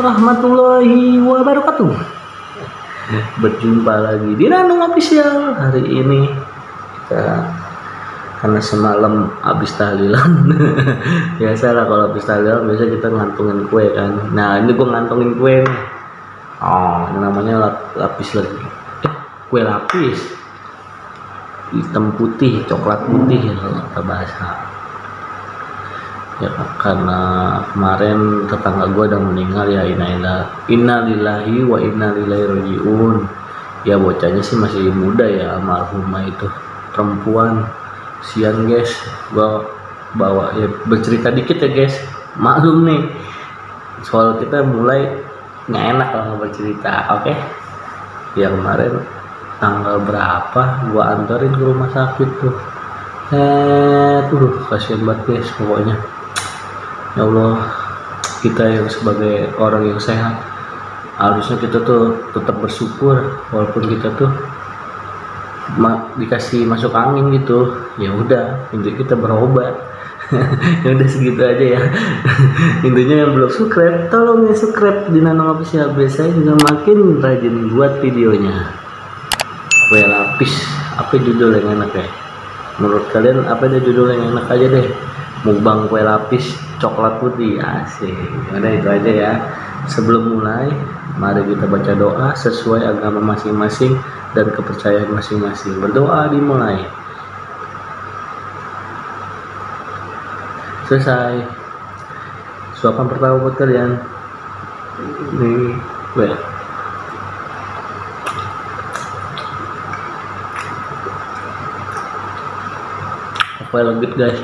warahmatullahi wabarakatuh. Berjumpa lagi di Nandung Official. Hari ini kita, karena semalam habis tahlilan. Biasalah kalau habis tahlilan biasa kita ngantongin kue kan. Nah ini gue ngantongin kue nih. Oh ini namanya lapis lagi. Kue lapis hitam putih, coklat putih ya kalau kata bahasa. Ya karena kemarin tetangga gue udah meninggal ya, innalillahi wa inna ilaihi rajiun. Ya bocahnya sih masih muda ya, almarhumah itu perempuan. Sian guys, gue bawa ya bercerita dikit ya guys, maklum nih soal kita mulai nggak enak kalau bercerita. Oke. Ya kemarin tanggal berapa gue anterin ke rumah sakit tuh, kasihan banget guys pokoknya. Ya Allah, kita yang sebagai orang yang sehat harusnya kita tuh tetap bersyukur walaupun kita tuh dikasih masuk angin gitu. Ya udah, intinya kita berobat. Ya udah segitu aja ya. Intinya yang belum subscribe tolong ya subscribe di Nandung Official, biasanya juga makin rajin buat videonya. Kue lapis, apa judul yang enak ya? Menurut kalian apa ada judul yang enak aja deh? Mukbang kue lapis coklat putih, asik. Udah itu aja ya. Sebelum mulai, mari kita baca doa sesuai agama masing-masing dan kepercayaan masing-masing. Berdoa dimulai. Selesai. Suapan pertama buat kalian. Nih, gue. Apa legit guys?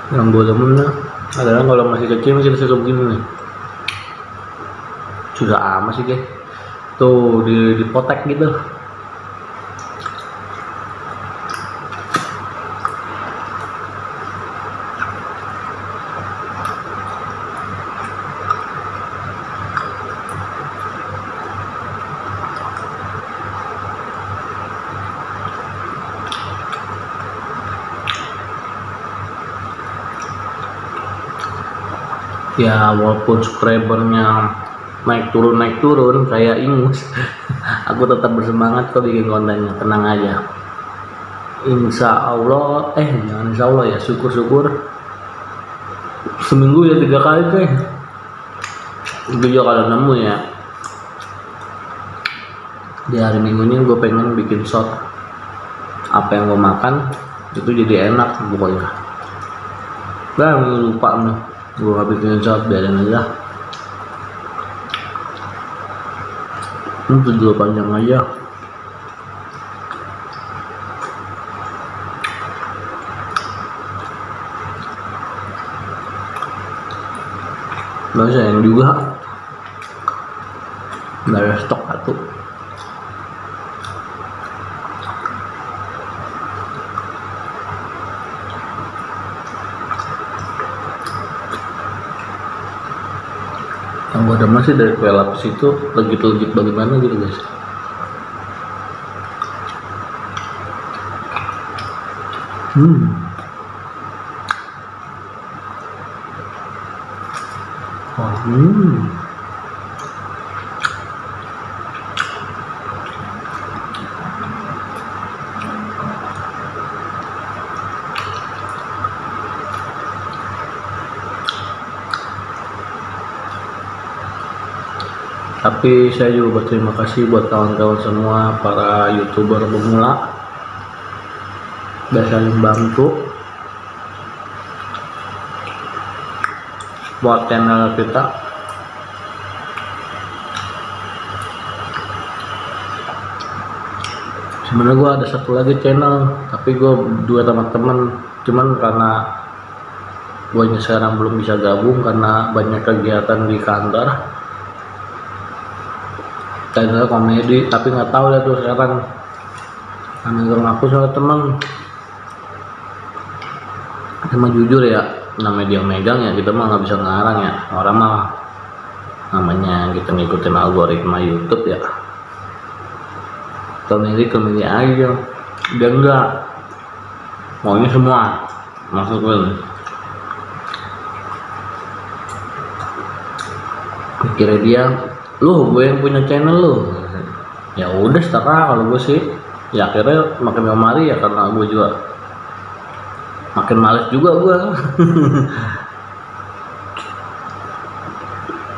Yang gue demen lah adalah kalau masih kecil masih suka begini nih. Sudah amat sih guys, tuh dipotek gitu. Ya walaupun subscribernya naik turun kayak ingus, aku tetap bersemangat kok bikin kontennya. Tenang aja, insya Allah jangan insya Allah ya, syukur seminggu ya 3 kali guys. Video kalau nemu ya di hari minggunya gue pengen bikin shot apa yang gue makan itu jadi enak pokoknya. Lupa nih gue gak bikin shot, biarin aja. Video panjang aja. Nah sayang juga gak ada stok satu. Yang gue demen sih dari kue lapis itu legit bagaimana gitu guys. Tapi saya juga berterima kasih buat kawan-kawan semua para YouTuber pemula udah saling bantu buat channel kita. Sebenarnya gue ada satu lagi channel, tapi gue dua teman-teman, cuman karena gue sekarang belum bisa gabung karena banyak kegiatan di kantor. Channel komedi, tapi nggak tahu ya tuh sekarang karena ngaku sama teman. Emang jujur ya, namanya dia megang ya, kita mah nggak bisa ngarang ya. Orang mah namanya kita ngikutin algoritma YouTube ya. Komedi aja, dia enggak maunya semua, maksud gue. Kira dia, lu gue yang punya channel lu. Ya udah setara kalau gue sih. Ya akhirnya makin kemari ya karena gue juga makin males juga gue.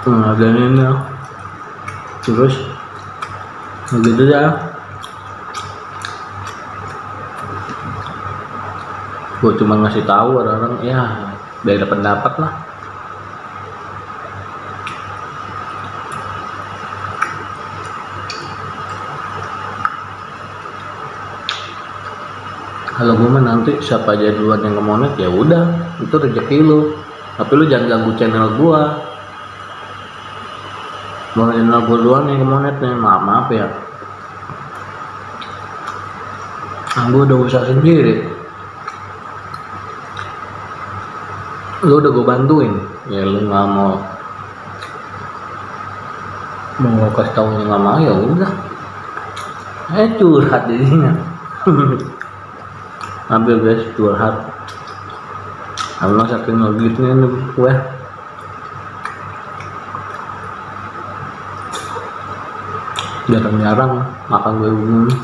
Ngadain ya. Terus begitu ya. Gue cuma ngasih tahu orang-orang ya beda pendapat lah. Kalau gue mah nanti siapa aja duluan yang kemonet ya udah itu rezeki lu, tapi lu jangan ganggu channel gue. Mau channel gue duluan yang kemonet nih, maaf ya. Gue udah usaha sendiri, lu udah gue bantuin ya, lu nggak mau kasih tau nggak mau ya udah, curhat jadinya. Ambil guys, curhat karena saking logiknya nih gue. Jarang-jarang makan gue begini.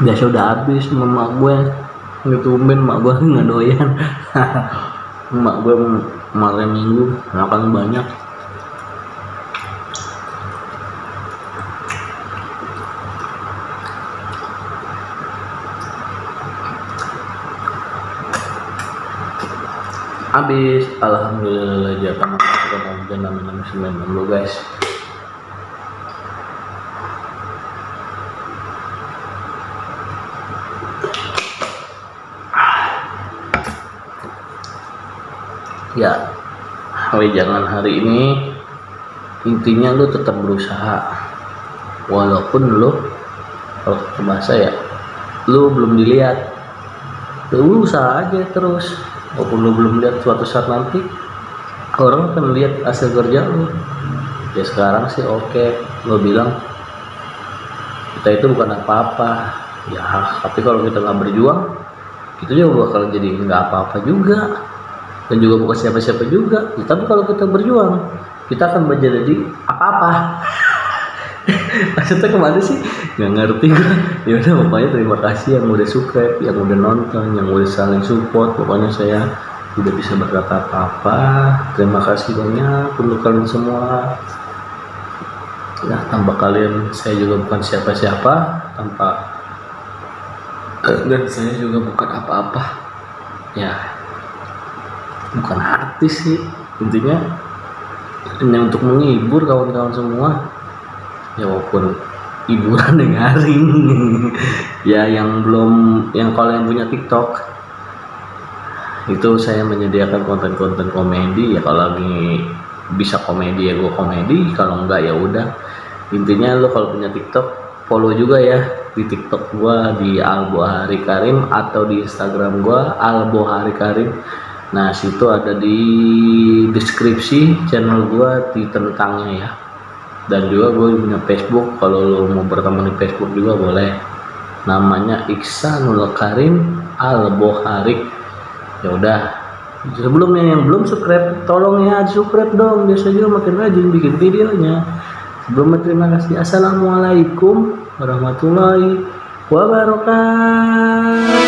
Biasa udah habis sama mak gue, ngetumben mak gue nggak doyan. Mak gue kemarin minggu makan banyak. Habis, alhamdulillah aja karena masukkan hujan namanya 90 guys. Ya, jangan hari ini, intinya lu tetap berusaha walaupun lu kalau bahasa ya lu belum dilihat, lu usaha aja terus. Walaupun lu belum lihat, suatu saat nanti orang akan lihat hasil kerja lu. Ya sekarang sih oke, lu bilang kita itu bukan apa-apa ya, tapi kalau kita nggak berjuang kita juga bakal jadi nggak apa-apa juga dan juga bukan siapa-siapa juga ya, tapi kalau kita berjuang kita akan menjadi apa-apa. Maksudnya kemana sih? Nggak ngerti gue. Ya udah, pokoknya terima kasih yang udah subscribe, yang udah nonton, yang udah saling support. Pokoknya saya tidak bisa berkata apa-apa. Terima kasih banyak untuk kalian semua. Nah, tanpa kalian saya juga bukan siapa-siapa, dan saya juga bukan apa-apa. Ya, bukan artis sih. Intinya hanya untuk menghibur kawan-kawan semua. Ya walaupun hiburan dengerin. Ya yang kalau yang punya TikTok itu saya menyediakan konten-konten komedi ya, kalau lagi bisa komedi ya gue komedi, kalau enggak ya udah. Intinya lo kalau punya TikTok follow juga ya di TikTok gua di Albohari Karim atau di Instagram gua Albohari Karim. Nah situ ada di deskripsi channel gua di tentangnya ya. Dan juga gue punya Facebook, kalau lo mau berteman di Facebook juga boleh, namanya Iksanul Karim Albohari. Ya udah, sebelumnya yang belum subscribe tolong ya subscribe dong, biasa juga makin rajin bikin videonya. Sebelumnya terima kasih. Assalamualaikum warahmatullahi wabarakatuh.